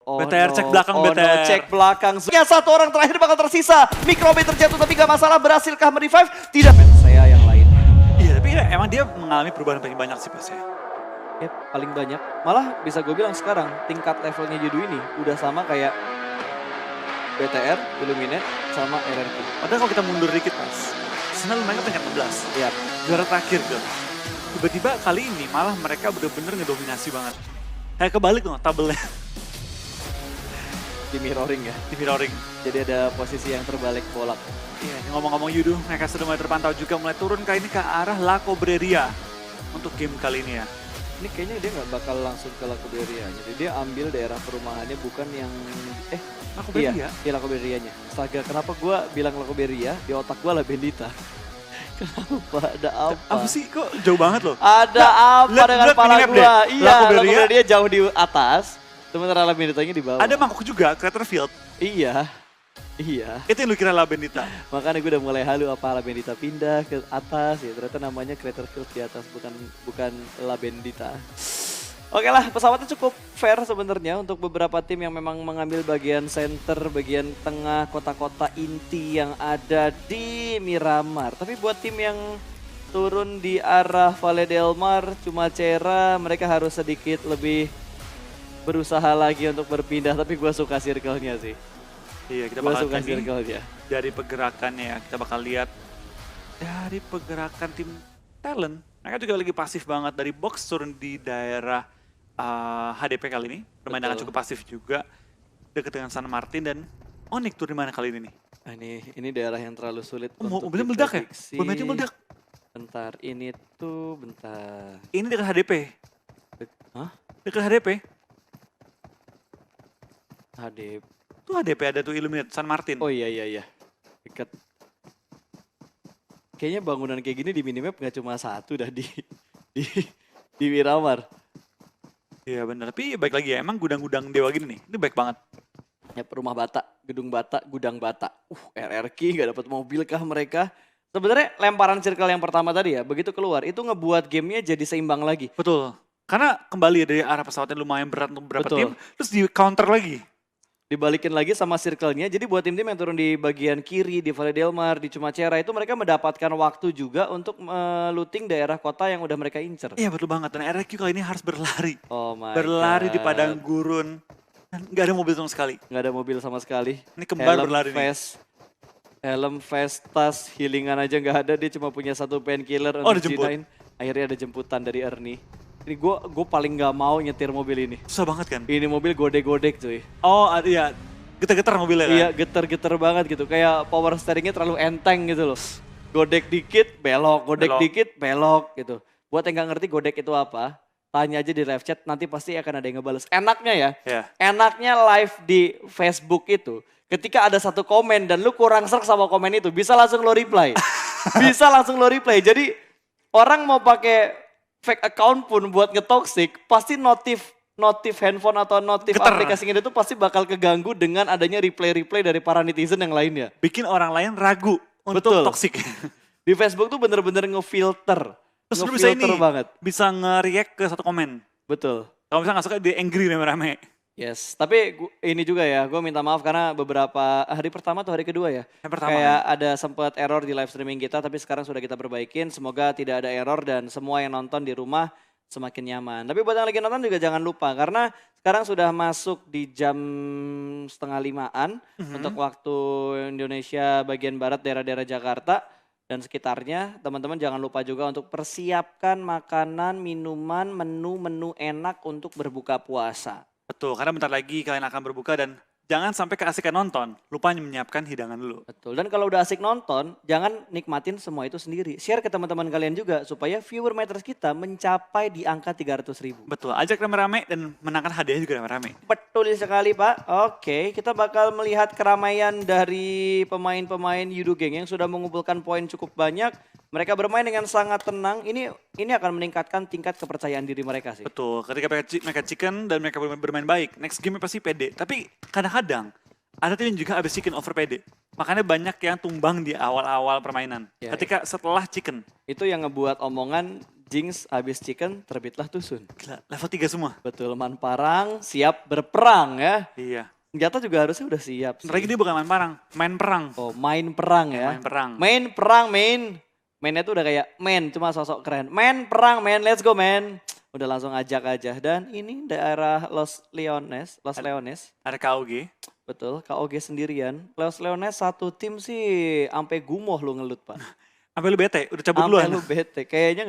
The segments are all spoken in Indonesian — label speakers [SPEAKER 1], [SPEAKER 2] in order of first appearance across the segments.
[SPEAKER 1] BTR cek belakang BTR.
[SPEAKER 2] cek belakang. Satu orang terakhir bakal tersisa. Microbit terjatuh tapi gak masalah. Berhasilkah merevive? Tidak. Saya yang lainnya.
[SPEAKER 1] Iya, tapi emang dia mengalami perubahan paling banyak sih pas ya.
[SPEAKER 2] Ya, paling banyak. Malah bisa gue bilang sekarang tingkat levelnya Judo ini udah sama kayak BTR, Illuminate, sama RRQ.
[SPEAKER 1] Padahal kalau kita mundur dikit pas, Arsenal mereka peringkat 16.
[SPEAKER 2] Iya.
[SPEAKER 1] Juara terakhir tuh. Tiba-tiba kali ini malah mereka bener-bener ngedominasi banget. Kayak kebalik loh tabelnya.
[SPEAKER 2] Di mirroring ya.
[SPEAKER 1] Di mirroring.
[SPEAKER 2] Jadi ada posisi yang terbalik bolak.
[SPEAKER 1] Iya, ngomong-ngomong Yudo, mereka sudah mulai terpantau juga mulai turun kali ini ke arah La Cobreria untuk game kali ini ya.
[SPEAKER 2] Ini kayaknya dia nggak bakal langsung ke La Cobreria. Jadi dia ambil daerah perumahannya bukan yang
[SPEAKER 1] La Cobreria?
[SPEAKER 2] Iya La Coberianya. Astaga, kenapa gue bilang La Coberia? Di otak gue La Bendita. Kenapa? Ada apa?
[SPEAKER 1] Apa sih? Kok jauh banget loh?
[SPEAKER 2] Ada apa dengan
[SPEAKER 1] lihat
[SPEAKER 2] kepala
[SPEAKER 1] minimap
[SPEAKER 2] gue?
[SPEAKER 1] deh.
[SPEAKER 2] Iya,
[SPEAKER 1] La
[SPEAKER 2] La
[SPEAKER 1] Coberia.
[SPEAKER 2] Coberia jauh di atas. Sementara La Benditanya di bawah.
[SPEAKER 1] Ada mangkok juga, Craterfield.
[SPEAKER 2] Iya.
[SPEAKER 1] Itu yang lu kira La Bendita.
[SPEAKER 2] Makanya gue udah mulai halu apa La Bendita pindah ke atas ya. Ternyata namanya Craterfield di atas, bukan La Bendita. Oke lah, pesawatnya cukup fair sebenarnya untuk beberapa tim yang memang mengambil bagian center, bagian tengah, kota-kota inti yang ada di Miramar. Tapi buat tim yang turun di arah Valle del Mar, cuma Cera, mereka harus sedikit lebih berusaha lagi untuk berpindah. Tapi gue suka circle-nya sih.
[SPEAKER 1] Iya, kita
[SPEAKER 2] Gue
[SPEAKER 1] bakal
[SPEAKER 2] suka
[SPEAKER 1] tadi
[SPEAKER 2] circle-nya.
[SPEAKER 1] dari pergerakannya ya, kita bakal lihat dari pergerakan tim talent. Mereka juga lagi pasif banget dari box turun di daerah HDP kali ini. Permainan
[SPEAKER 2] Betul.
[SPEAKER 1] cukup pasif juga dekat dengan San Martin dan Onyx turun di mana kali ini nih?
[SPEAKER 2] Nah, ini daerah yang terlalu sulit untuk
[SPEAKER 1] Mobilnya meledak ya?
[SPEAKER 2] diprediksi.
[SPEAKER 1] Mobilnya meledak.
[SPEAKER 2] Bentar, ini tuh bentar.
[SPEAKER 1] Ini dekat HDP.
[SPEAKER 2] Hah?
[SPEAKER 1] Dekat HDP.
[SPEAKER 2] HDP.
[SPEAKER 1] Tuh HDP ada tuh Illuminate San Martin.
[SPEAKER 2] Oh iya. Dekat. Kayaknya bangunan kayak gini di minimap nggak cuma satu dah di Miramar.
[SPEAKER 1] Iya benar, tapi baik lagi ya, emang gudang-gudang dewa gini nih, ini baik banget.
[SPEAKER 2] Ya rumah bata, gedung bata, gudang bata. RRQ nggak dapat mobil kah mereka? Sebenarnya lemparan circle yang pertama tadi ya, begitu keluar itu ngebuat gamenya jadi seimbang lagi.
[SPEAKER 1] Betul, karena kembali dari arah pesawatnya lumayan berat untuk beberapa
[SPEAKER 2] Betul.
[SPEAKER 1] tim, terus di counter lagi.
[SPEAKER 2] Dibalikin lagi sama circle-nya. Jadi buat tim-tim yang turun di bagian kiri, di Valle del Mar, di Cumacera itu mereka mendapatkan waktu juga untuk looting daerah kota yang udah mereka incer.
[SPEAKER 1] Iya betul banget, dan RRQ kali ini harus berlari.
[SPEAKER 2] Oh my
[SPEAKER 1] Berlari di
[SPEAKER 2] God.
[SPEAKER 1] padang gurun, dan nggak ada mobil sama sekali.
[SPEAKER 2] Nggak ada mobil sama sekali.
[SPEAKER 1] Ini kembar berlari nih.
[SPEAKER 2] Helm, vest, tas, healingan aja nggak ada. Dia cuma punya satu painkiller
[SPEAKER 1] Oh,
[SPEAKER 2] untuk
[SPEAKER 1] dijemput.
[SPEAKER 2] G9. Akhirnya ada jemputan dari Ernie. Ini gue paling nggak mau nyetir mobil ini.
[SPEAKER 1] Susah banget kan?
[SPEAKER 2] Ini mobil godek-godek cuy.
[SPEAKER 1] Oh iya, getar-getar mobilnya kan?
[SPEAKER 2] Iya geter-geter banget gitu. Kayak power steeringnya terlalu enteng gitu loh. Godek dikit belok, godek
[SPEAKER 1] Belok.
[SPEAKER 2] dikit belok gitu. Buat yang nggak ngerti godek itu apa, tanya aja di live chat nanti pasti akan ada yang ngebales. Enaknya ya,
[SPEAKER 1] Iya.
[SPEAKER 2] enaknya live di Facebook itu ketika ada satu komen dan lu kurang serk sama komen itu bisa langsung lo reply. Bisa langsung lo reply. Jadi orang mau pakai fake account pun buat nge-toxic pasti notif handphone atau notif
[SPEAKER 1] Getar.
[SPEAKER 2] aplikasinya itu pasti bakal keganggu dengan adanya reply-reply dari para netizen yang lainnya.
[SPEAKER 1] Bikin orang lain ragu untuk
[SPEAKER 2] Betul.
[SPEAKER 1] toxic.
[SPEAKER 2] Di Facebook tuh bener-bener ngefilter.
[SPEAKER 1] Terus lu bisa ini,
[SPEAKER 2] banget.
[SPEAKER 1] bisa nge-react ke satu komen.
[SPEAKER 2] Betul.
[SPEAKER 1] Kalau misalnya nggak suka, dia angry rame-rame.
[SPEAKER 2] Yes, tapi ini juga ya, gue minta maaf karena beberapa hari pertama atau hari kedua ya.
[SPEAKER 1] Yang pertama
[SPEAKER 2] Kayak ada sempat error di live streaming kita, tapi sekarang sudah kita perbaikin. Semoga tidak ada error dan semua yang nonton di rumah semakin nyaman. Tapi buat yang lagi nonton juga jangan lupa, karena sekarang sudah masuk di jam 4:30 untuk waktu Indonesia bagian barat, daerah-daerah Jakarta dan sekitarnya. Teman-teman jangan lupa juga untuk persiapkan makanan, minuman, menu-menu enak untuk berbuka puasa.
[SPEAKER 1] Betul, karena bentar lagi kalian akan berbuka dan jangan sampai keasikan nonton, lupa menyiapkan hidangan dulu.
[SPEAKER 2] Betul, dan kalau udah asik nonton, jangan nikmatin semua itu sendiri. Share ke teman-teman kalian juga supaya viewer meters kita mencapai di angka 300.000.
[SPEAKER 1] Betul, ajak rame-rame dan menangkan hadiahnya juga rame-rame.
[SPEAKER 2] Betul sekali Pak. Oke, kita bakal melihat keramaian dari pemain-pemain Yudo Gang yang sudah mengumpulkan poin cukup banyak. Mereka bermain dengan sangat tenang. Ini akan meningkatkan tingkat kepercayaan diri mereka sih.
[SPEAKER 1] Betul, ketika mereka chicken dan mereka bermain baik, next game pasti pede. Tapi kadang-kadang ada tim yang juga habis chicken over pede. Makanya banyak yang tumbang di awal-awal permainan.
[SPEAKER 2] Ya,
[SPEAKER 1] ketika setelah chicken.
[SPEAKER 2] Itu yang ngebuat omongan Jinx habis chicken, terbitlah Tusun.
[SPEAKER 1] Gila, level 3 semua.
[SPEAKER 2] Betul, Manparang siap berperang ya.
[SPEAKER 1] Iya.
[SPEAKER 2] Senjata juga harusnya udah siap
[SPEAKER 1] Bentar lagi
[SPEAKER 2] sih.
[SPEAKER 1] dia bukan main perang, main perang.
[SPEAKER 2] Oh, main perang ya.
[SPEAKER 1] Main perang.
[SPEAKER 2] Main perang, main. Mainnya tuh udah kayak main, cuma sosok keren. Main perang, main, let's go man. Udah langsung ajak aja. Dan ini daerah Los Leones.
[SPEAKER 1] Ada KOG.
[SPEAKER 2] Betul, KOG sendirian. Los Leones satu tim sih sampai gumoh lu ngelut, Pak.
[SPEAKER 1] Sampai lu bete, udah cabut
[SPEAKER 2] Sampai
[SPEAKER 1] duluan.
[SPEAKER 2] lu bete. Kayaknya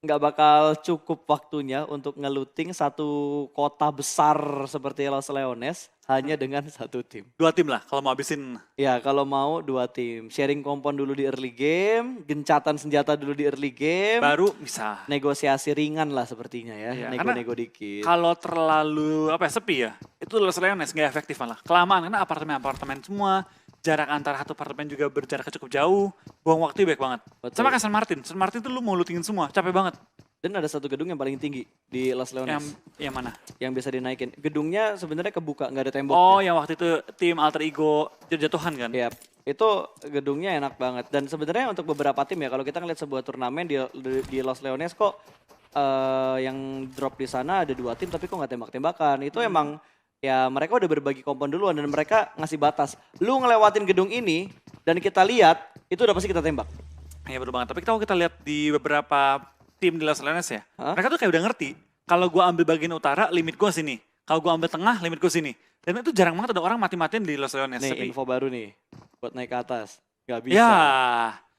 [SPEAKER 2] nggak bakal cukup waktunya untuk ngeluting satu kota besar seperti Los Leones hanya dengan satu tim.
[SPEAKER 1] 2 tim lah kalau mau habisin.
[SPEAKER 2] Ya kalau mau 2 tim. Sharing kompon dulu di early game, gencatan senjata dulu di early game.
[SPEAKER 1] Baru bisa.
[SPEAKER 2] Negosiasi ringan lah sepertinya ya,
[SPEAKER 1] Iya,
[SPEAKER 2] nego-nego dikit.
[SPEAKER 1] Kalau terlalu sepi ya, itu Los Leones nggak efektif malah. Kelamaan karena apartemen-apartemen semua, jarak antara satu apartemen juga berjarak cukup jauh, buang waktu baik banget.
[SPEAKER 2] Betul.
[SPEAKER 1] Sama kayak San Martin. San Martin tuh lu mau lootingin semua, capek banget.
[SPEAKER 2] Dan ada satu gedung yang paling tinggi di Los Leones
[SPEAKER 1] Yang mana?
[SPEAKER 2] yang bisa dinaikin. Gedungnya sebenarnya kebuka, nggak ada temboknya.
[SPEAKER 1] Oh, yang waktu itu tim alter ego jatuhan kan?
[SPEAKER 2] Yap, itu gedungnya enak banget. Dan sebenarnya untuk beberapa tim ya, kalau kita ngeliat sebuah turnamen di Los Leones kok yang drop di sana ada 2 tim tapi kok nggak tembak-tembakan. Itu emang ya mereka udah berbagi kompon duluan dan mereka ngasih batas. Lu ngelewatin gedung ini dan kita lihat itu udah pasti kita tembak.
[SPEAKER 1] Iya betul banget. Tapi kalau kita lihat di beberapa tim di Los Leones ya,
[SPEAKER 2] Hah?
[SPEAKER 1] mereka tuh kayak udah ngerti. Kalau gua ambil bagian utara, limit gua sini. Kalau gua ambil tengah, limit gua sini. Dan itu jarang banget ada orang mati-matian di Los Leones.
[SPEAKER 2] Nih
[SPEAKER 1] Sepi.
[SPEAKER 2] info baru nih buat naik ke atas. Gak bisa.
[SPEAKER 1] Ya,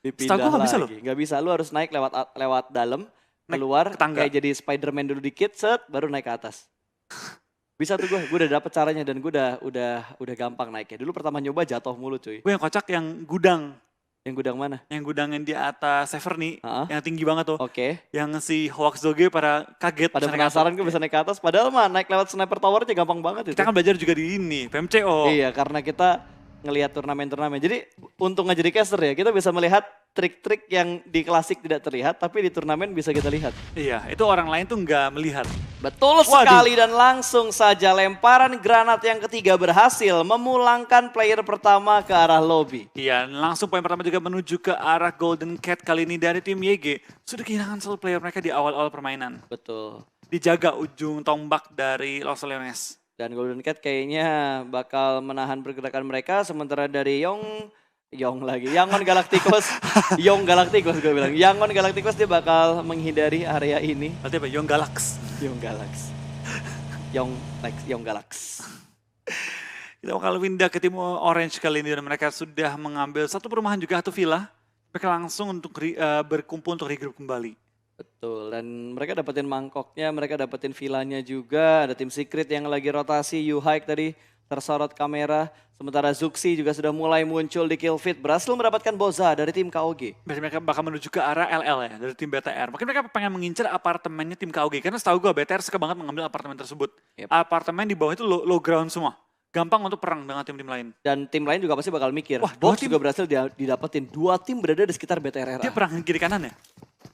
[SPEAKER 2] Dipindah
[SPEAKER 1] setahu gua nggak bisa loh.
[SPEAKER 2] lagi. Nggak bisa, lu harus naik lewat dalam,
[SPEAKER 1] Naik
[SPEAKER 2] keluar
[SPEAKER 1] ke tangga.
[SPEAKER 2] kayak jadi Spider-Man dulu dikit, set baru naik ke atas. Bisa tuh gue udah dapet caranya dan gue udah gampang naiknya. Dulu pertama nyoba jatuh mulu cuy.
[SPEAKER 1] Gue yang kocak yang gudang.
[SPEAKER 2] Yang gudang mana?
[SPEAKER 1] Yang gudang yang di atas Severny.
[SPEAKER 2] Heeh.
[SPEAKER 1] Yang tinggi banget tuh.
[SPEAKER 2] Oke.
[SPEAKER 1] Yang si Hoax Doge pada kaget.
[SPEAKER 2] Pada
[SPEAKER 1] bisa naik
[SPEAKER 2] penasaran
[SPEAKER 1] atas.
[SPEAKER 2] gue bisa naik ke atas. Padahal mah naik lewat sniper tower aja gampang banget itu.
[SPEAKER 1] Kita kan belajar juga di ini, PMCO.
[SPEAKER 2] Iya karena kita ngelihat turnamen-turnamen. Jadi untung aja di caster ya. Kita bisa melihat trik-trik yang di klasik tidak terlihat. Tapi di turnamen bisa kita lihat.
[SPEAKER 1] Iya, itu orang lain tuh nggak melihat.
[SPEAKER 2] Betul
[SPEAKER 1] Waduh.
[SPEAKER 2] sekali dan langsung saja lemparan granat yang ketiga berhasil memulangkan player pertama ke arah lobby.
[SPEAKER 1] Iya, langsung poin pertama juga menuju ke arah Golden Cat kali ini dari tim YG. Sudah kehilangan selalu player mereka di awal-awal permainan.
[SPEAKER 2] Betul.
[SPEAKER 1] Dijaga ujung tombak dari Los Leones.
[SPEAKER 2] Dan Golden Cat kayaknya bakal menahan pergerakan mereka sementara dari Yangon Galacticos, Yong Galacticos gue bilang. Yangon Galacticos dia bakal menghindari area ini.
[SPEAKER 1] Berarti apa? Young Galax.
[SPEAKER 2] Yong Galax. Yong Galax.
[SPEAKER 1] Kita bakal pindah ke tim Orange kali ini dan mereka sudah mengambil satu perumahan juga, satu villa. Mereka langsung untuk berkumpul untuk regroup kembali.
[SPEAKER 2] Betul, dan mereka dapetin mangkoknya, mereka dapetin villanya juga. Ada tim secret yang lagi rotasi, U-Hike tadi tersorot kamera. Sementara Zuxi juga sudah mulai muncul di kill feed. Berhasil mendapatkan Boza dari tim KOG.
[SPEAKER 1] Berarti mereka bakal menuju ke arah LL ya, dari tim BTR. Mungkin mereka pengen mengincar apartemennya tim KOG. Karena setahu gue BTR suka banget mengambil apartemen tersebut.
[SPEAKER 2] Yep.
[SPEAKER 1] Apartemen di bawah itu low ground semua. Gampang untuk perang dengan tim-tim lain.
[SPEAKER 2] Dan tim lain juga pasti bakal mikir.
[SPEAKER 1] Wah,
[SPEAKER 2] Box
[SPEAKER 1] dua tim.
[SPEAKER 2] juga berhasil didapetin. 2 tim berada di sekitar BTR
[SPEAKER 1] Dia perang kiri kanan ya?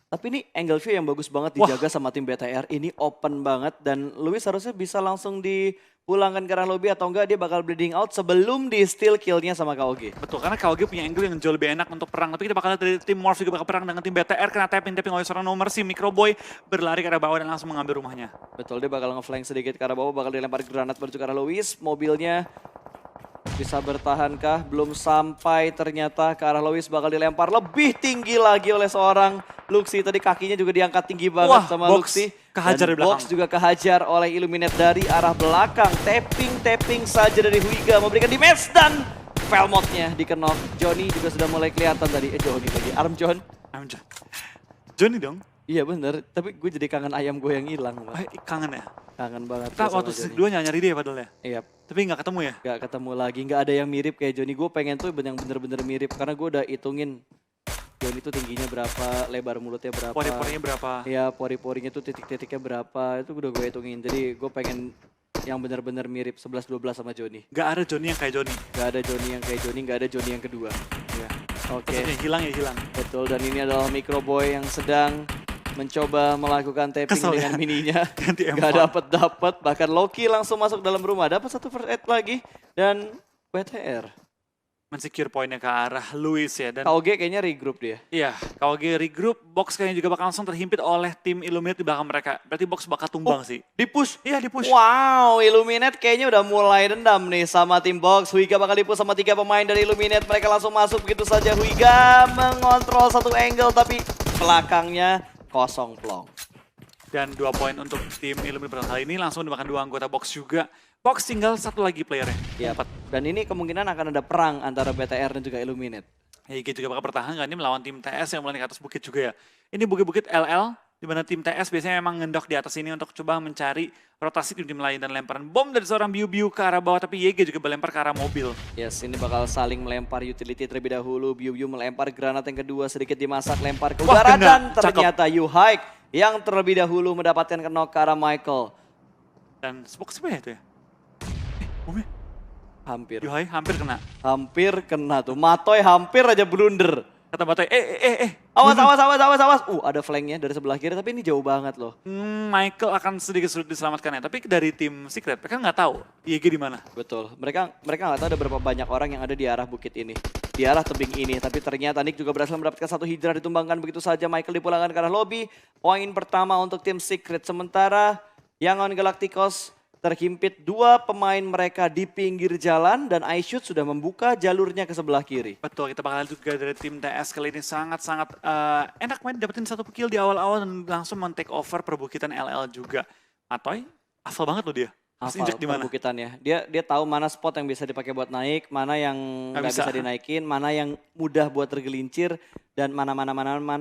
[SPEAKER 2] Tapi ini angle view yang bagus banget dijaga sama tim BTR. Ini open banget dan Luis harusnya bisa langsung dipulangkan ke arah lobby atau enggak dia bakal bleeding out sebelum di steal killnya sama KOG.
[SPEAKER 1] Betul, karena KOG punya angle yang jauh lebih enak untuk perang. Tapi kita bakal lihat dari tim Morph juga bakal perang dengan tim BTR. Kena tapping oleh seorang nomor si Microboy. Berlari ke arah bawah dan langsung mengambil rumahnya.
[SPEAKER 2] Betul, dia bakal ngeflank sedikit ke arah bawah, bakal dilempar granat menuju ke arah Luis. Mobilnya bisa bertahankah? Belum sampai ternyata ke arah Lois bakal dilempar lebih tinggi lagi oleh seorang Luxi. Tadi kakinya juga diangkat tinggi banget
[SPEAKER 1] Wah,
[SPEAKER 2] sama
[SPEAKER 1] Box
[SPEAKER 2] Luxi.
[SPEAKER 1] kehajar
[SPEAKER 2] Dan
[SPEAKER 1] dari belakang.
[SPEAKER 2] Box juga kehajar oleh Illuminate dari arah belakang. Tapping saja dari Huiga memberikan damage dan Velmotnya dikenok. Johnny juga sudah mulai kelihatan tadi. Johnny lagi. Arm John.
[SPEAKER 1] Johnny dong.
[SPEAKER 2] Iya bener, tapi gue jadi kangen ayam gue yang hilang.
[SPEAKER 1] Kangen ya?
[SPEAKER 2] Kangen banget.
[SPEAKER 1] Kita
[SPEAKER 2] gue sama
[SPEAKER 1] waktu
[SPEAKER 2] Johnny.
[SPEAKER 1] season 2 nyari dia padahal ya?
[SPEAKER 2] Iya.
[SPEAKER 1] Tapi nggak ketemu ya?
[SPEAKER 2] Gak ketemu lagi, gak ada yang mirip kayak Johnny. Gue pengen tuh yang bener-bener mirip karena gue udah hitungin Johnny tuh tingginya berapa, lebar mulutnya berapa.
[SPEAKER 1] Pori-porinya berapa?
[SPEAKER 2] Ya pori-porinya tuh titik-titiknya berapa, itu udah gue hitungin. Jadi gue pengen yang bener-bener mirip 11-12 sama Johnny.
[SPEAKER 1] Gak ada Johnny yang kayak Johnny.
[SPEAKER 2] Gak ada Johnny yang kayak Johnny, gak ada Johnny yang kedua.
[SPEAKER 1] Ya.
[SPEAKER 2] Oke,
[SPEAKER 1] Maksudnya hilang ya hilang.
[SPEAKER 2] betul. Dan ini adalah Microboy yang sedang mencoba melakukan tapping
[SPEAKER 1] Kesel
[SPEAKER 2] dengan
[SPEAKER 1] ya?
[SPEAKER 2] mininya.
[SPEAKER 1] Ganti M4.
[SPEAKER 2] Gak dapet, bahkan Loki langsung masuk dalam rumah. Dapat satu first aid lagi dan BTR
[SPEAKER 1] men-secure poinnya ke arah Luis ya. Dan
[SPEAKER 2] KOG kayaknya regroup dia.
[SPEAKER 1] iya, KOG regroup, box kayaknya juga bakal langsung terhimpit oleh tim Illuminate di belakang mereka. Berarti box bakal tumbang sih.
[SPEAKER 2] Di-push.
[SPEAKER 1] Iya, di-push.
[SPEAKER 2] Wow, Illuminate kayaknya udah mulai dendam nih sama tim Box. Huiga bakal di-push sama 3 pemain dari Illuminate. Mereka langsung masuk begitu saja. Huiga mengontrol satu angle tapi belakangnya kosong plong.
[SPEAKER 1] Dan 2 poin untuk tim Illuminate kali ini langsung dimakan 2 anggota box juga. Box tinggal 1 lagi playernya.
[SPEAKER 2] Ya, dan ini kemungkinan akan ada perang antara BTR dan juga Illuminate.
[SPEAKER 1] YG juga bakal bertahan kan ini melawan tim TS yang mulai ke atas bukit juga ya. Ini bukit-bukit LL, di mana tim TS biasanya memang ngendok di atas ini untuk coba mencari rotasi tim lain dan lemparan bom dari seorang Biu-Biu ke arah bawah, tapi YG juga melempar ke arah mobil.
[SPEAKER 2] Yes, ini bakal saling melempar utility terlebih dahulu. Biu-Biu melempar granat yang kedua, sedikit dimasak, lempar ke udara, dan ternyata Yuhaik yang terlebih dahulu mendapatkan knock ke arah Michael.
[SPEAKER 1] Dan smoke siapa ya itu ya? Bomnya?
[SPEAKER 2] Hampir.
[SPEAKER 1] Yuhai hampir kena.
[SPEAKER 2] Hampir kena tuh. Matoy hampir aja blunder.
[SPEAKER 1] Kata Batoy,
[SPEAKER 2] Awas. Ada flanknya dari sebelah kiri, tapi ini jauh banget loh.
[SPEAKER 1] Michael akan sedikit sulit diselamatkan ya. Tapi dari tim Secret, mereka nggak tahu YG di mana.
[SPEAKER 2] Betul. Mereka nggak tahu ada berapa banyak orang yang ada di arah bukit ini. Di arah tebing ini. Tapi ternyata Nick juga berhasil mendapatkan 1 hijrah, ditumbangkan begitu saja. Michael dipulangkan ke arah lobby. Poin pertama untuk tim Secret. Sementara Yangon Galacticos terhimpit 2 pemain mereka di pinggir jalan dan iShoot sudah membuka jalurnya ke sebelah kiri.
[SPEAKER 1] Betul, kita bakal juga dari tim TS kali ini sangat-sangat enak main dapetin 1 kill di awal-awal dan langsung men-take over perbukitan LL juga. Matoy, hafal banget loh dia.
[SPEAKER 2] Hafal perbukitannya. Dia tahu mana spot yang bisa dipakai buat naik, mana yang nggak bisa dinaikin, mana yang mudah buat tergelincir, dan mana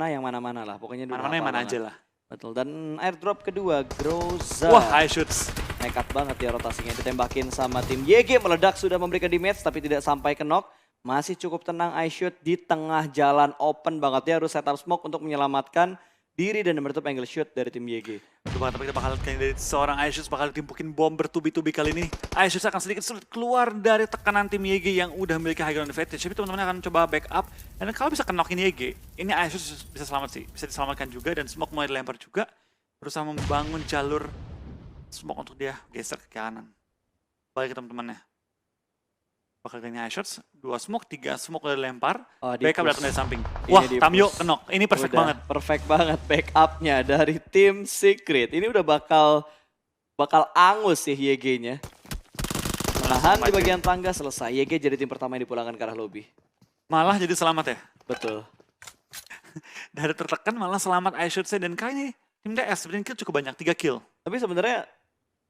[SPEAKER 2] yang mana-mana lah. Pokoknya
[SPEAKER 1] mana-mana yang mana aja lah.
[SPEAKER 2] Betul, dan airdrop kedua, Groza.
[SPEAKER 1] Wah, high shoots.
[SPEAKER 2] Nekat banget ya rotasinya, ditembakin sama tim YG, meledak sudah memberikan damage tapi tidak sampai ke knock. Masih cukup tenang iShoot di tengah jalan open banget, dia harus setup smoke untuk menyelamatkan diri dan menutup angle shoot dari tim YG.
[SPEAKER 1] Betul banget, tapi kita bakal lihat dari seorang iShoot bakal ditimpukin bom bertubi-tubi kali ini. iShoot akan sedikit sulit keluar dari tekanan tim YG yang udah memiliki high ground advantage. Tapi teman-teman akan coba backup, dan kalau bisa kenokin YG, ini iShoot bisa selamat sih. Bisa diselamatkan juga dan smoke mulai dilempar juga. Berusaha membangun jalur smoke untuk dia geser ke kanan. Balik ke teman-temannya. Bakal kali ini iShots, 2 smoke, 3 smoke udah dilempar. Backup datang dari samping. Wah, Tamyo kenok. Ini perfect banget.
[SPEAKER 2] Perfect banget backupnya dari tim Secret. Ini udah bakal angus sih YG-nya. Menahan di bagian tangga, selesai. YG jadi tim pertama yang dipulangkan ke arah lobby.
[SPEAKER 1] Malah jadi selamat ya?
[SPEAKER 2] Betul.
[SPEAKER 1] Dari tertekan malah selamat iShotsnya, dan kali ini tim TS sebenarnya kill cukup banyak, 3 kill.
[SPEAKER 2] Tapi sebenarnya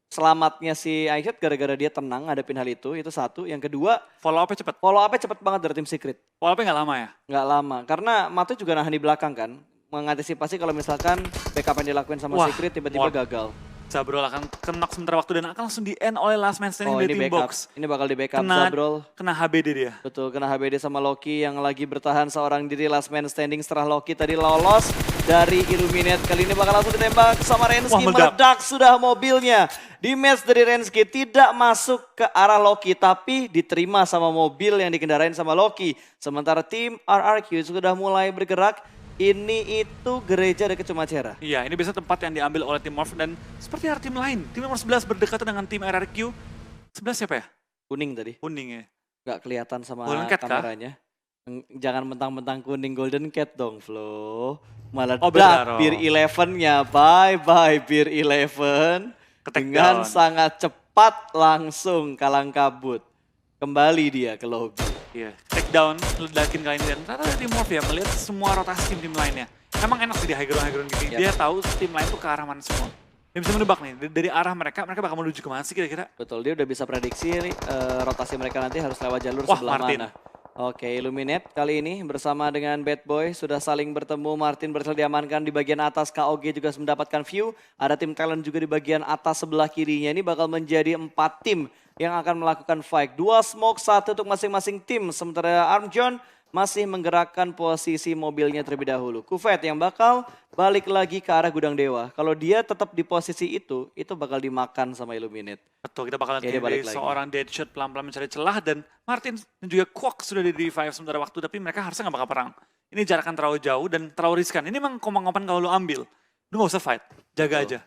[SPEAKER 2] selamatnya si iShoot gara-gara dia tenang ngadepin hal itu satu. Yang kedua,
[SPEAKER 1] follow up-nya cepet.
[SPEAKER 2] Follow up-nya cepet banget dari tim Secret.
[SPEAKER 1] Follow up-nya nggak lama ya? Nggak
[SPEAKER 2] lama, karena Matu juga nahan di belakang kan. Mengantisipasi kalau misalkan backup yang dilakuin sama Secret tiba-tiba gagal.
[SPEAKER 1] Zabrol akan knock sementara waktu dan akan langsung di-end oleh last man standing dari tim Box.
[SPEAKER 2] Ini bakal di backup Zabrol.
[SPEAKER 1] Kena HBD dia.
[SPEAKER 2] Betul, kena HBD sama Loki yang lagi bertahan seorang diri last man standing setelah Loki tadi lolos dari Illuminate. Kali ini bakal langsung ditembak sama Rensky. Meledak sudah mobilnya. Di match dari Rensky tidak masuk ke arah Loki, tapi diterima sama mobil yang dikendarain sama Loki. Sementara tim RRQ sudah mulai bergerak. Ini itu gereja dekat Cumacera.
[SPEAKER 1] Iya, ini biasa tempat yang diambil oleh tim Morph, dan seperti tim lain. Tim nomor 11 berdekatan dengan tim RRQ. 11 siapa ya?
[SPEAKER 2] Kuning tadi.
[SPEAKER 1] Kuning ya.
[SPEAKER 2] Gak kelihatan sama
[SPEAKER 1] Kah?
[SPEAKER 2] kameranya. Jangan mentang-mentang kuning Golden Cat dong, Flo. Malah Beer 11-nya. Bye-bye Beer 11. Dengan sangat cepat langsung kalang kabut. Kembali dia ke lobby.
[SPEAKER 1] Iya, take down, ledakin kali ini, dan ternyata tim Morph ya melihat semua rotasi tim lainnya. Emang enak sih di high ground gini, dia tahu tim lain tuh ke arah mana semua. Dia bisa menebak nih, dari arah mereka bakal menuju kemana sih kira-kira.
[SPEAKER 2] Betul, dia udah bisa prediksi rotasi mereka nanti harus lewat jalur sebelah mana. Oke, Illuminate kali ini bersama dengan Bad Boy sudah saling bertemu. Martin berhasil diamankan di bagian atas, KOG juga mendapatkan view. Ada tim Talent juga di bagian atas sebelah kirinya. Ini bakal menjadi 4 tim yang akan melakukan fight. 2 smoke, 1 untuk masing-masing tim. Sementara Armjon masih menggerakkan posisi mobilnya terlebih dahulu. Kufet yang bakal balik lagi ke arah Gudang Dewa. Kalau dia tetap di posisi itu bakal dimakan sama Illuminate.
[SPEAKER 1] Betul, kita bakal lihat dari seorang Deadshot pelan-pelan mencari celah, dan Martin dan juga Kwok sudah di revive sementara waktu, tapi mereka harusnya nggak bakal perang. Ini jarak terlalu jauh dan terlalu riskan. Ini memang komang-komang kalau lu ambil. Lu nggak usah fight, jaga aja.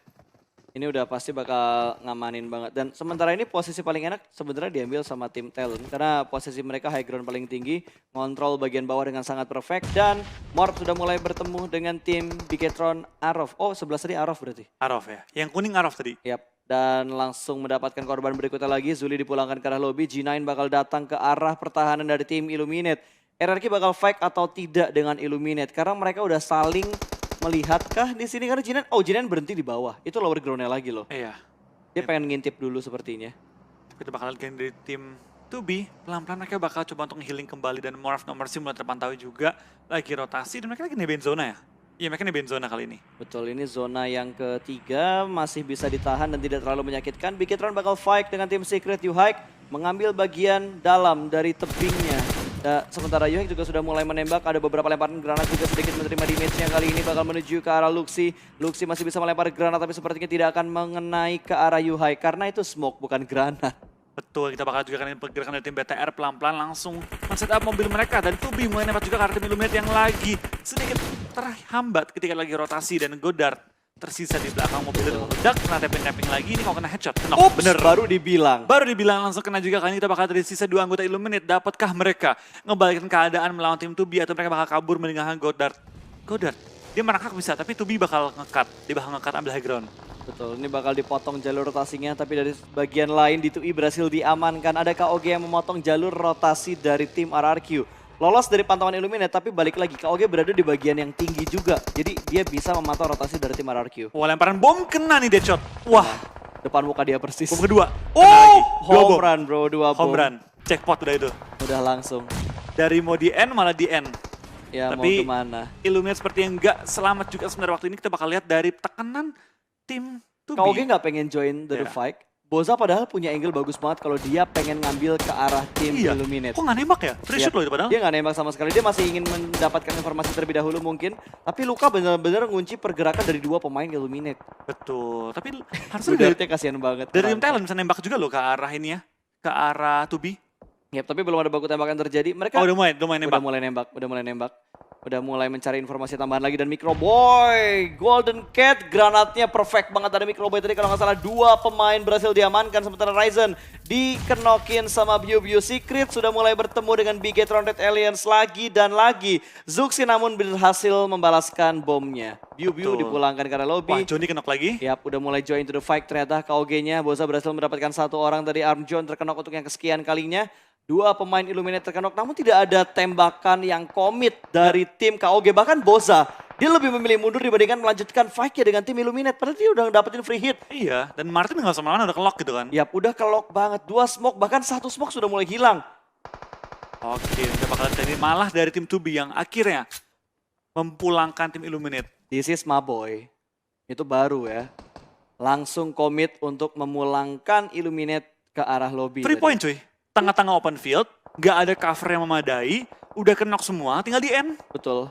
[SPEAKER 2] Ini udah pasti bakal ngamanin banget. Dan sementara ini posisi paling enak sebenarnya diambil sama tim Talon. Karena posisi mereka high ground paling tinggi. Ngontrol bagian bawah dengan sangat perfect. Dan Morph sudah mulai bertemu dengan tim Bigetron Arof. Oh, sebelah tadi Arof berarti.
[SPEAKER 1] Arof ya. Yang kuning Arof tadi.
[SPEAKER 2] Yap. Dan langsung mendapatkan korban berikutnya lagi. Zuli dipulangkan ke arah lobby. G9 bakal datang ke arah pertahanan dari tim Illuminate. RRQ bakal fight atau tidak dengan Illuminate. Karena mereka udah saling melihatkah di sini karena Jinan, Jinan berhenti di bawah. Itu lower ground-nya lagi loh.
[SPEAKER 1] Iya.
[SPEAKER 2] Dia pengen ngintip dulu sepertinya.
[SPEAKER 1] Kita bakal lihat dari tim 2B. Pelan-pelan mereka bakal coba untuk healing kembali. Dan Morph nomor sim mulai terpantau juga. Lagi rotasi dan mereka lagi nebeng zona ya. Iya mereka nebeng zona kali ini.
[SPEAKER 2] Betul, ini zona yang ketiga masih bisa ditahan dan tidak terlalu menyakitkan. Bigetron bakal fight dengan tim Secret Yuhike. Mengambil bagian dalam dari tebingnya. Sementara Yuhik juga sudah mulai menembak, ada beberapa lemparan granat juga sedikit menerima damage yang kali ini bakal menuju ke arah Luxi. Luxi masih bisa melempar granat tapi sepertinya tidak akan mengenai ke arah Yuhik karena itu smoke bukan granat.
[SPEAKER 1] Betul, kita bakal juga kan pergerakan dari tim BTR pelan-pelan langsung men-set up mobil mereka. Dan Tubi mulai nembak juga ke arah tim Illuminate yang lagi sedikit terhambat ketika lagi rotasi. Dan Godard tersisa di belakang mobil itu meledak, kena tapping-tapping lagi, ini kalau kena headshot, kena.
[SPEAKER 2] Bener, baru dibilang.
[SPEAKER 1] Baru dibilang langsung kena juga, kali ini kita bakal dari sisa 2 anggota Illuminate. Dapatkah mereka ngebalikin keadaan melawan tim Tubi atau mereka bakal kabur meninggalkan Godard? Godard, dia merangkak bisa, tapi Tubi bakal nge-cut, dia bakal nge-cut ambil high ground.
[SPEAKER 2] Betul, ini bakal dipotong jalur rotasinya, tapi dari bagian lain di 2i berhasil diamankan. Ada KOG yang memotong jalur rotasi dari tim RRQ. Lolos dari pantauan Illuminate, tapi balik lagi, KOG berada di bagian yang tinggi juga. Jadi dia bisa memantau rotasi dari tim RRQ.
[SPEAKER 1] Wah, lemparan bom kena nih Deadshot. Wah,
[SPEAKER 2] depan muka dia persis.
[SPEAKER 1] bom kedua.
[SPEAKER 2] Home run bro, 2 bom.
[SPEAKER 1] Home run, jackpot udah itu.
[SPEAKER 2] Udah langsung.
[SPEAKER 1] Dari mau di end malah di end.
[SPEAKER 2] Ya
[SPEAKER 1] tapi
[SPEAKER 2] mau kemana.
[SPEAKER 1] Illuminate seperti yang nggak selamat juga sebenarnya waktu ini. Kita bakal lihat dari tekanan tim Tubi.
[SPEAKER 2] KOG nggak pengen join the fight. Boza padahal punya angle bagus banget kalau dia pengen ngambil ke arah tim Illuminate.
[SPEAKER 1] Kok nggak nembak ya? Free shoot loh itu padahal.
[SPEAKER 2] Dia nggak nembak sama sekali, dia masih ingin mendapatkan informasi terlebih dahulu mungkin. Tapi Luka benar-benar ngunci pergerakan dari 2 pemain Illuminate.
[SPEAKER 1] Betul, tapi harusnya
[SPEAKER 2] Budartnya kasihan banget.
[SPEAKER 1] dari tim Talon bisa nembak juga loh ke arah ini ya. Ke arah Tubi.
[SPEAKER 2] Yap, tapi belum ada baku tembakan terjadi. Mereka
[SPEAKER 1] udah mulai nembak.
[SPEAKER 2] Udah mulai mencari informasi tambahan lagi dan Microboy, Golden Cat, granatnya perfect banget dari Microboy tadi kalau nggak salah 2 pemain berhasil diamankan sementara Ryzen dikenokin sama Biu Secret sudah mulai bertemu dengan Bigetron Red Aliens lagi dan lagi. Zuxi namun berhasil membalaskan bomnya. Biu dipulangkan ke arah lobby.
[SPEAKER 1] Wah, Johnny kenok lagi.
[SPEAKER 2] Yap, udah mulai join to the fight ternyata KOG-nya. Boza berhasil mendapatkan 1 orang dari Arm John terkenok untuk yang kesekian kalinya. 2 pemain Illuminate terkenok, namun tidak ada tembakan yang komit dari tim KOG. Bahkan Boza, dia lebih memilih mundur dibandingkan melanjutkan fight-nya dengan tim Illuminate. Padahal dia udah dapetin free hit.
[SPEAKER 1] Iya, dan Martin nggak sama udah ke-lock gitu kan.
[SPEAKER 2] Yap, udah ke-lock banget. 2 smoke, bahkan 1 smoke sudah mulai hilang.
[SPEAKER 1] Oke, kita bakal jadi malah dari tim 2B yang akhirnya mempulangkan tim Illuminate.
[SPEAKER 2] This is my boy. Itu baru ya. Langsung komit untuk memulangkan Illuminate ke arah lobby.
[SPEAKER 1] 3 point cuy. Tengah-tengah open field, nggak ada cover yang memadai, udah kenok semua, tinggal di end.
[SPEAKER 2] Betul.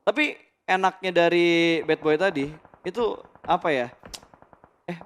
[SPEAKER 2] Tapi enaknya dari Bad Boy tadi, itu apa ya?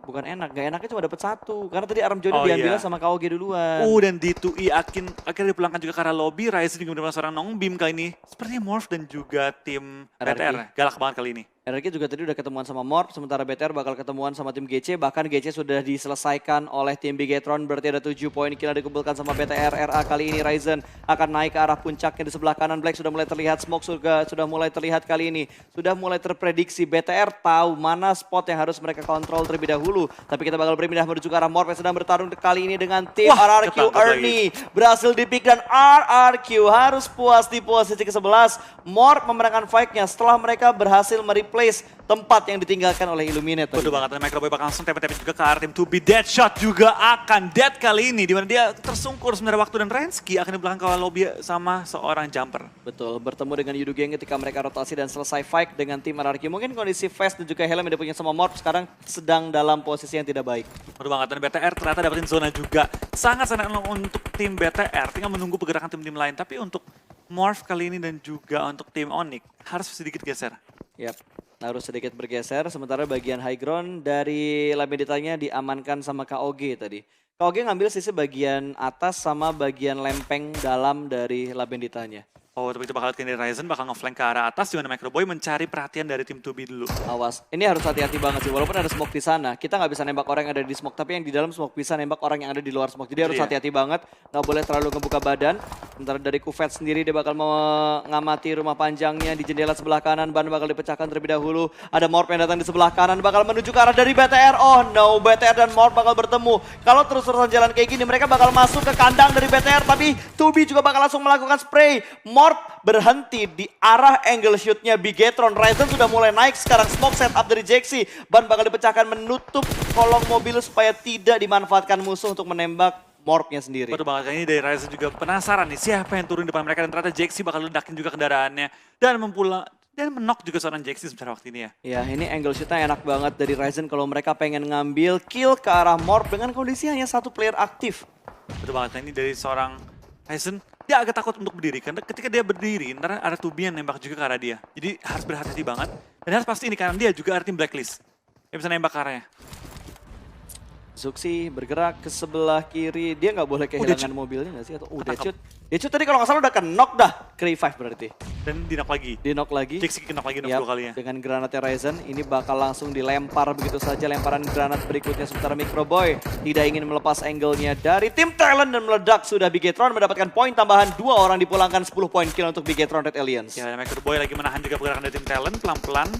[SPEAKER 2] Bukan enak, gak enaknya cuma dapat 1. Karena tadi Arm Johnny diambil sama KOG duluan.
[SPEAKER 1] Dan D2E akhirnya dipulangkan juga ke arah lobby. Ryzen juga menerima seorang Nongbim kali ini. Sepertinya Morph dan juga tim BTR. Galak banget kali ini.
[SPEAKER 2] RRQ juga tadi udah ketemuan sama Morph, sementara BTR bakal ketemuan sama tim GC. Bahkan GC sudah diselesaikan oleh tim Bigetron, berarti ada 7 poin kill dikumpulkan sama BTR. RA kali ini Ryzen akan naik ke arah puncaknya di sebelah kanan. Black sudah mulai terlihat, Smoke sudah mulai terlihat kali ini. Sudah mulai terprediksi, BTR tahu mana spot yang harus mereka kontrol terlebih dahulu. Tapi kita bakal berpindah menuju ke arah Morph yang sedang bertarung kali ini dengan tim RRQ. Ernie berhasil dipick dan RRQ harus puas di posisi ke-11. Morph memenangkan fight-nya setelah mereka berhasil mereplay tempat yang ditinggalkan oleh Illuminate.
[SPEAKER 1] Betul banget, dan Microboy bakal langsung tepet-tepet juga ke arah tim 2B. Deadshot juga akan dead kali ini, dimana dia tersungkur sebenarnya waktu, dan Rensky akan di belakang ke lobby sama seorang jumper. Betul, bertemu dengan Yudu Gang ketika mereka rotasi dan selesai fight dengan tim RRQ. Mungkin kondisi Fast dan juga Helm yang dipunya sama Morph sekarang sedang dalam posisi yang tidak baik. Betul banget, dan BTR ternyata dapetin zona juga. Sangat-sangat untuk tim BTR, tinggal menunggu pergerakan tim-tim lain. Tapi untuk Morph kali ini dan juga untuk tim Onyx harus sedikit geser.
[SPEAKER 2] Yap. Harus sedikit bergeser, sementara bagian high ground dari Labeditanya diamankan sama KOG tadi. KOG ngambil sisi bagian atas sama bagian lempeng dalam dari Labeditanya.
[SPEAKER 1] Oh, tapi itu bakal lihat dari Ryzen bakal nge-flank ke arah atas, dimana Microboy mencari perhatian dari tim 2B dulu.
[SPEAKER 2] Awas, ini harus hati-hati banget sih. Walaupun ada smoke di sana, kita nggak bisa nembak orang yang ada di smoke, tapi yang di dalam smoke bisa nembak orang yang ada di luar smoke. Jadi harus
[SPEAKER 1] Iya.
[SPEAKER 2] hati-hati banget, nggak boleh terlalu ngebuka badan. Sementara dari Kufet sendiri dia bakal mengamati rumah panjangnya di jendela sebelah kanan. Ban bakal dipecahkan terlebih dahulu. Ada Morp yang datang di sebelah kanan, bakal menuju ke arah dari BTR. Oh no, BTR dan Morp bakal bertemu. Kalau terus-terusan jalan kayak gini, mereka bakal masuk ke kandang dari BTR, tapi 2B juga bakal langsung melakukan spray. Morp berhenti di arah angle shootnya Bigetron. Ryzen sudah mulai naik sekarang, smoke setup dari Jaxi. Ban bakal dipecahkan menutup kolong mobil supaya tidak dimanfaatkan musuh untuk menembak Morpnya sendiri.
[SPEAKER 1] Betul banget, ini dari Ryzen juga penasaran nih siapa yang turun di depan mereka dan ternyata Jaxi bakal ledakin juga kendaraannya dan menok juga seorang Jaxi sebentar waktu ini ya.
[SPEAKER 2] Ya, ini angle shootnya enak banget dari Ryzen kalau mereka pengen ngambil kill ke arah Morp dengan kondisi hanya satu player aktif.
[SPEAKER 1] Betul banget, nah ini dari seorang Ryzen, dia agak takut untuk berdiri karena ketika dia berdiri ntar ada 2B yang nembak juga ke arah dia. Jadi harus berhati-hati banget dan harus pasti ini karena dia juga ada tim blacklist yang bisa nembak ke arahnya.
[SPEAKER 2] Zuxi bergerak ke sebelah kiri, dia nggak boleh kehilangan mobilnya nggak sih? Atau
[SPEAKER 1] Ketangkap.
[SPEAKER 2] Decut tadi kalau nggak salah udah ke-knock dah, Cray 5 berarti.
[SPEAKER 1] Dan di-knock lagi.
[SPEAKER 2] Di-knock lagi.
[SPEAKER 1] Jaxi knock lagi knock
[SPEAKER 2] Yap,
[SPEAKER 1] 2 kalinya.
[SPEAKER 2] dengan granatnya Ryzen, ini bakal langsung dilempar begitu saja, lemparan granat berikutnya sementara Microboy tidak ingin melepas angle-nya dari tim Talent dan meledak sudah Bigetron mendapatkan poin tambahan, 2 orang dipulangkan 10 poin kill untuk Bigetron Red Aliens.
[SPEAKER 1] Ya, Microboy lagi menahan juga pergerakan dari tim Talent pelan-pelan.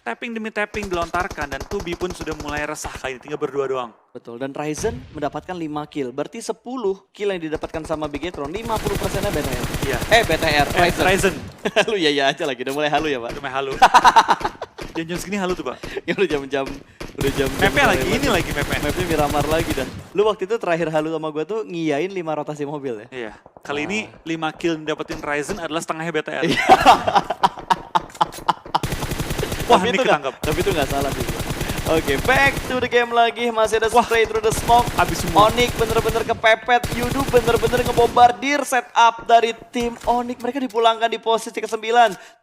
[SPEAKER 1] Tapping demi tapping dilontarkan dan 2B pun sudah mulai resah kali ini, tinggal berdua doang.
[SPEAKER 2] Betul, dan Ryzen mendapatkan 5 kill, berarti 10 kill yang didapatkan sama Bigetron, 50%-nya BTR.
[SPEAKER 1] Iya.
[SPEAKER 2] BTR, Ryzen.
[SPEAKER 1] Ryzen.
[SPEAKER 2] Halu ya aja lagi, udah mulai halu ya Pak.
[SPEAKER 1] Cuma halu. Jam-jam segini halu tuh, Pak.
[SPEAKER 2] Ya udah jam-jam.
[SPEAKER 1] Mapnya lagi, ini lagi mapnya.
[SPEAKER 2] Mapnya Miramar lagi dah. Lu waktu itu terakhir halu sama gue tuh ngiyain 5 rotasi mobil ya.
[SPEAKER 1] Iya. Kali ini 5 kill dapetin Ryzen adalah setengahnya BTR. Wah, ini ketangkap.
[SPEAKER 2] Tapi itu nggak salah sih. Oke, back to the game lagi. Masih ada spray through the smoke.
[SPEAKER 1] Habis semua.
[SPEAKER 2] Onyx bener-bener kepepet. Yudu bener-bener ngebombardir setup dari tim Onyx. Mereka dipulangkan di posisi ke-9.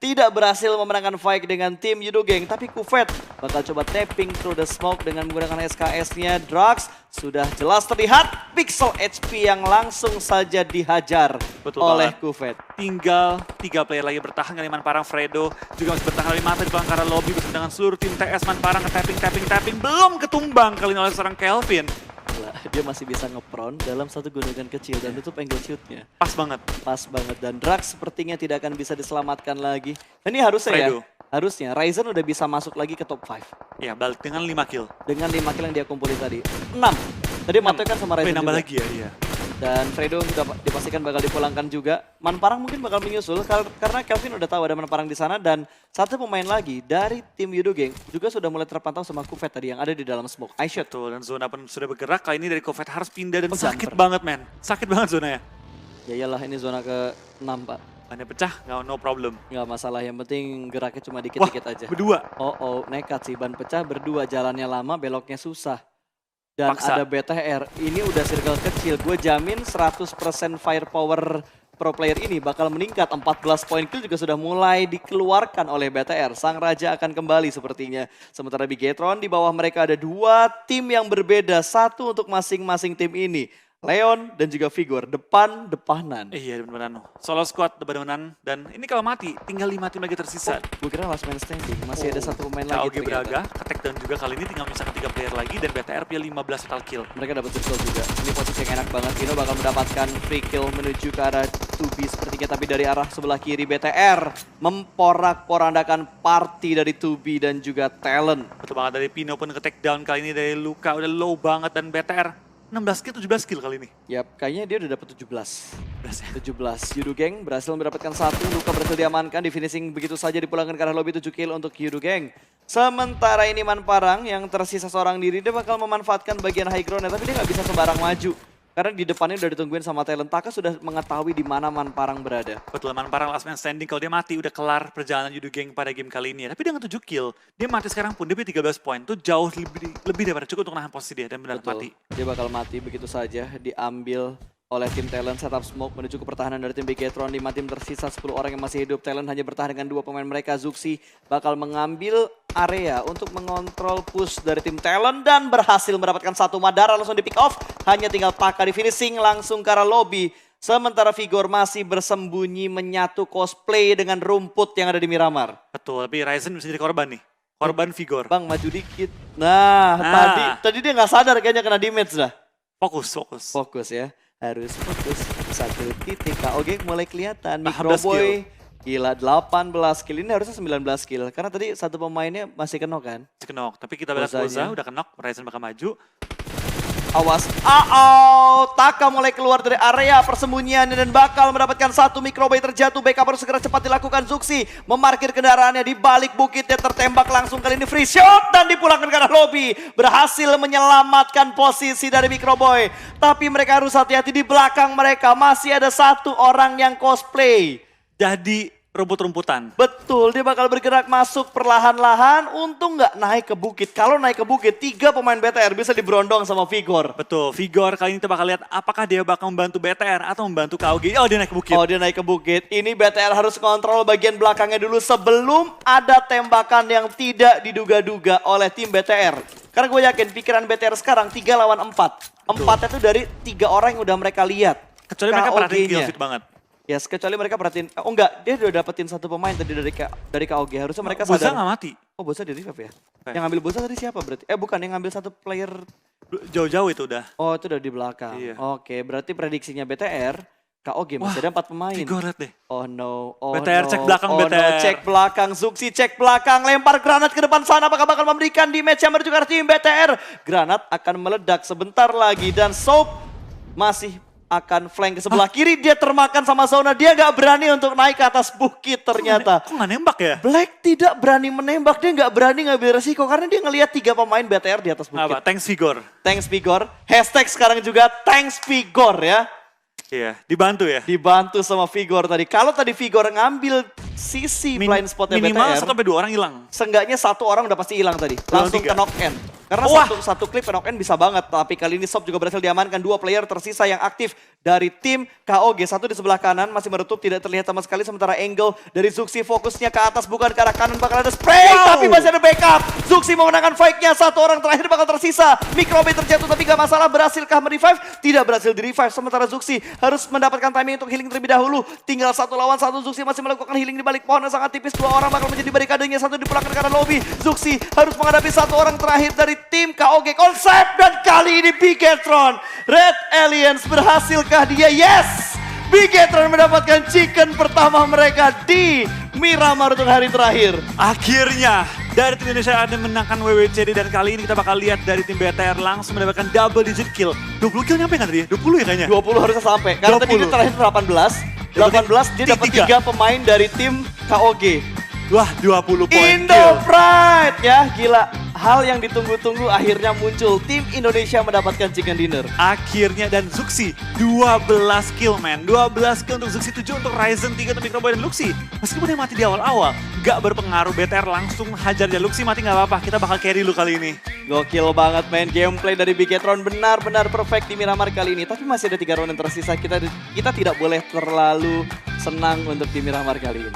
[SPEAKER 2] Tidak berhasil memenangkan fight dengan tim Yudu Gang. Tapi Kufet bakal coba tapping through the smoke dengan menggunakan SKS-nya. Drugs sudah jelas terlihat. Pixel HP yang langsung saja dihajar oleh Kufet.
[SPEAKER 1] Tinggal 3 player lagi bertahan kali Manparang. Fredo juga masih bertahan dari mata di belakang arah lobby bersama dengan seluruh tim TS. Manparang tapping belum ketumbang kali ini oleh seorang Kelvin.
[SPEAKER 2] Gila, dia masih bisa ngepron dalam satu gunungan kecil dan tutup angle shootnya.
[SPEAKER 1] Pas banget.
[SPEAKER 2] Pas banget, dan Drax sepertinya tidak akan bisa diselamatkan lagi. Dan ini harusnya
[SPEAKER 1] Fredo.
[SPEAKER 2] harusnya Ryzen udah bisa masuk lagi ke top 5.
[SPEAKER 1] Ya, balik dengan 5 kill.
[SPEAKER 2] Dengan 5 kill yang dia kumpulin tadi. 6. Tadi Matoy kan sama Ryzen
[SPEAKER 1] nambah
[SPEAKER 2] juga.
[SPEAKER 1] lagi ya, iya.
[SPEAKER 2] Dan Fredo udah dipastikan bakal dipulangkan juga. Manparang mungkin bakal menyusul karena Kelvin udah tahu ada Manparang di sana, dan satu pemain lagi dari tim Yudo Gang juga sudah mulai terpantau sama Kufet tadi yang ada di dalam smoke. iShot.
[SPEAKER 1] Betul, dan zona pun sudah bergerak. Kali ini dari Kofet harus pindah dan sakit
[SPEAKER 2] jumper.
[SPEAKER 1] banget, men. Sakit banget zonanya.
[SPEAKER 2] Ya iyalah, ini zona ke-6 Pak.
[SPEAKER 1] Bannya pecah, no problem.
[SPEAKER 2] Nggak masalah, yang penting geraknya cuma dikit-dikit aja.
[SPEAKER 1] Berdua.
[SPEAKER 2] Oh, nekat sih, ban pecah berdua, jalannya lama, beloknya susah. Dan
[SPEAKER 1] Paksa.
[SPEAKER 2] ada BTR, ini udah circle kecil, gue jamin 100% firepower pro player ini bakal meningkat. 14 poin kill juga sudah mulai dikeluarkan oleh BTR. Sang Raja akan kembali sepertinya. Sementara Bigetron di bawah mereka ada 2 tim yang berbeda, satu untuk masing-masing tim ini. Leon dan juga Vigor, depan-depanan.
[SPEAKER 1] Iya, benar-benar. Solo squad depan-depanan, dan ini kalau mati tinggal 5 tim lagi tersisa.
[SPEAKER 2] Gue kira last man standing, masih ada satu pemain lagi
[SPEAKER 1] KOG
[SPEAKER 2] ternyata.
[SPEAKER 1] Braga, ke-take down juga kali ini tinggal menyisakan 3 player lagi dan BTR punya 15 total kill.
[SPEAKER 2] Mereka dapat circle juga. Ini posisi yang enak banget. Kino bakal mendapatkan free kill menuju ke arah 2B sepertinya, tapi dari arah sebelah kiri BTR memporak-porandakan party dari 2B dan juga Talent.
[SPEAKER 1] Betul banget, dari Pino pun ke-take down kali ini dari Luka udah low banget, dan BTR 16 kill, 17 kill kali ini.
[SPEAKER 2] Yap, kayaknya dia udah dapat 17.
[SPEAKER 1] 17 ya.
[SPEAKER 2] 17. Yudu Gang berhasil mendapatkan 1. Luka berhasil diamankan. Di finishing begitu saja dipulangkan ke arah lobby, 7 kill untuk Yudu Gang. Sementara ini Manparang yang tersisa seorang diri, dia bakal memanfaatkan bagian high ground-nya, tapi dia nggak bisa sembarang maju. Karena di depannya udah ditungguin sama Talent. Taka sudah mengetahui di mana Manparang berada.
[SPEAKER 1] Betul, Manparang last man standing. Kalau dia mati udah kelar perjalanan Yudu Gang pada game kali ini. Tapi dengan 7 kill, dia mati sekarang pun dia punya 13 poin. Itu jauh lebih daripada cukup untuk nahan posisi dia dan benar mati.
[SPEAKER 2] Dia bakal mati begitu saja, diambil oleh tim Talent. Setup smoke menuju ke pertahanan dari tim Bigetron. 5 tim tersisa, 10 orang yang masih hidup. Talent hanya bertahan dengan 2 pemain mereka. Zuxi bakal mengambil area untuk mengontrol push dari tim Talent dan berhasil mendapatkan 1 Madara langsung di pick off. Hanya tinggal Taka di finishing langsung ke arah lobby. Sementara Vigor masih bersembunyi menyatu cosplay dengan rumput yang ada di Miramar.
[SPEAKER 1] Betul, tapi Ryzen bisa jadi korban nih. Korban Vigor.
[SPEAKER 2] Bang maju dikit. Nah, tadi dia nggak sadar kayaknya kena damage dah.
[SPEAKER 1] Fokus.
[SPEAKER 2] Fokus ya, harus fokus. 1 titik. KOG mulai kelihatan.
[SPEAKER 1] 18
[SPEAKER 2] Microboy gila 18 kill. Ini harusnya 19 kill. Karena tadi satu pemainnya masih kenok kan.
[SPEAKER 1] Kenok, tapi kita lihat Boza udah kenok, Ryzen bakal maju.
[SPEAKER 2] Awas. Taka mulai keluar dari area persembunyian dan bakal mendapatkan 1 Microboy terjatuh. Backup harus segera cepat dilakukan. Zuxi memarkir kendaraannya di balik bukitnya, tertembak langsung kali ini free shot dan dipulangkan ke arah lobby. Berhasil menyelamatkan posisi dari Microboy. Tapi mereka harus hati-hati, di belakang mereka masih ada 1 orang yang cosplay.
[SPEAKER 1] Jadi rumput-rumputan.
[SPEAKER 2] Betul, dia bakal bergerak masuk perlahan-lahan. Untung nggak naik ke bukit. Kalau naik ke bukit, 3 pemain BTR bisa diberondong sama Vigor.
[SPEAKER 1] Betul, Vigor kali ini kita bakal lihat apakah dia bakal membantu BTR atau membantu KOG. Oh, dia naik ke bukit.
[SPEAKER 2] Oh, dia naik ke bukit. Ini BTR harus kontrol bagian belakangnya dulu sebelum ada tembakan yang tidak diduga-duga oleh tim BTR. Karena gue yakin pikiran BTR sekarang 3 lawan 4. 4 itu dari 3 orang yang udah mereka lihat.
[SPEAKER 1] Kecuali mereka perhatiin kill fit banget.
[SPEAKER 2] Ya, kecuali mereka perhatiin. Oh enggak, dia udah dapetin 1 pemain tadi dari KOG. Harusnya mereka
[SPEAKER 1] Boza
[SPEAKER 2] sadar.
[SPEAKER 1] nggak mati.
[SPEAKER 2] Oh, Boza di revive ya? Yang ngambil Boza tadi siapa berarti? Bukan, yang ngambil 1 player.
[SPEAKER 1] Jauh-jauh itu udah.
[SPEAKER 2] Oh, itu udah di belakang.
[SPEAKER 1] Iya.
[SPEAKER 2] Oke, berarti prediksinya BTR, KOG masih ada 4 pemain.
[SPEAKER 1] Vigor liat deh.
[SPEAKER 2] Oh no, oh
[SPEAKER 1] BTR
[SPEAKER 2] no.
[SPEAKER 1] cek belakang,
[SPEAKER 2] oh
[SPEAKER 1] BTR.
[SPEAKER 2] No, cek belakang, Zuxi cek belakang, lempar granat ke depan sana, apakah bakal memberikan damage yang menuju ke arah tim BTR. Granat akan meledak sebentar lagi dan Soap masih akan flank ke sebelah kiri, dia termakan sama Zona, dia nggak berani untuk naik ke atas bukit ternyata.
[SPEAKER 1] Kok nggak nembak ya?
[SPEAKER 2] Black tidak berani menembak, dia nggak berani ngambil resiko karena dia ngelihat 3 pemain BTR di atas bukit.
[SPEAKER 1] Apa? Thanks Vigor.
[SPEAKER 2] Thanks Vigor, hashtag sekarang juga thanks Vigor ya.
[SPEAKER 1] Iya, dibantu ya.
[SPEAKER 2] Dibantu sama Vigor tadi. Kalau tadi Vigor ngambil sisi blind spotnya
[SPEAKER 1] minimal
[SPEAKER 2] BTR.
[SPEAKER 1] 1-2 orang hilang.
[SPEAKER 2] Seenggaknya 1 orang udah pasti hilang tadi. Langsung ke knock end. Karena satu klip ke knock end bisa banget. Tapi kali ini Sob juga berhasil diamankan. 2 player tersisa yang aktif dari tim KOG. 1 di sebelah kanan masih menutup, tidak terlihat sama sekali. Sementara angle dari Zuxi fokusnya ke atas, bukan ke arah kanan. Bakal ada spray, tapi masih ada backup. Zuxi memenangkan fight-nya. 1 orang terakhir bakal tersisa. Microbe terjatuh tapi gak masalah. Berhasilkah merevive? Tidak berhasil di-revive. Sementara Zuxi harus mendapatkan timing untuk healing terlebih dahulu. Tinggal 1 lawan 1. Zuxi masih melakukan healing di balik pohon yang sangat tipis. 2 orang bakal menjadi barikadenya. 1 dipulangkan ke arah lobby. Zuxi harus menghadapi 1 orang terakhir dari tim KOG Konsep. Dan kali ini Bigetron, Red Aliens, berhasilkah dia? Yes! Bigetron mendapatkan chicken pertama mereka di Miramar untuk hari terakhir.
[SPEAKER 1] Akhirnya dari tim Indonesia ada menangkan WWCD dan kali ini kita bakal lihat dari tim BTR langsung mendapatkan double digit kill. 20 kill nyampe nggak tadi ya? 20 ya kayaknya?
[SPEAKER 2] 20 harusnya sampai. Karena tadi dia terakhir 18. 18 dia dapat 3 pemain dari tim KOG.
[SPEAKER 1] Wah, 20 poin
[SPEAKER 2] Indo
[SPEAKER 1] kill.
[SPEAKER 2] Pride ya, gila. Hal yang ditunggu-tunggu akhirnya muncul. Tim Indonesia mendapatkan chicken dinner.
[SPEAKER 1] Akhirnya dan Zuxi 12 kill man. 12 kill untuk Zuxi, 7 untuk Ryzen, 3 untuk Microboy dan Luxi. Meskipun dia mati di awal-awal, gak berpengaruh. BTR langsung hajar dia. Luxi mati gak apa-apa, kita bakal carry lu kali ini.
[SPEAKER 2] Gokil banget main gameplay dari Bigetron, benar-benar perfect di Miramar kali ini. Tapi masih ada 3 round yang tersisa, kita tidak boleh terlalu senang untuk di Miramar kali ini.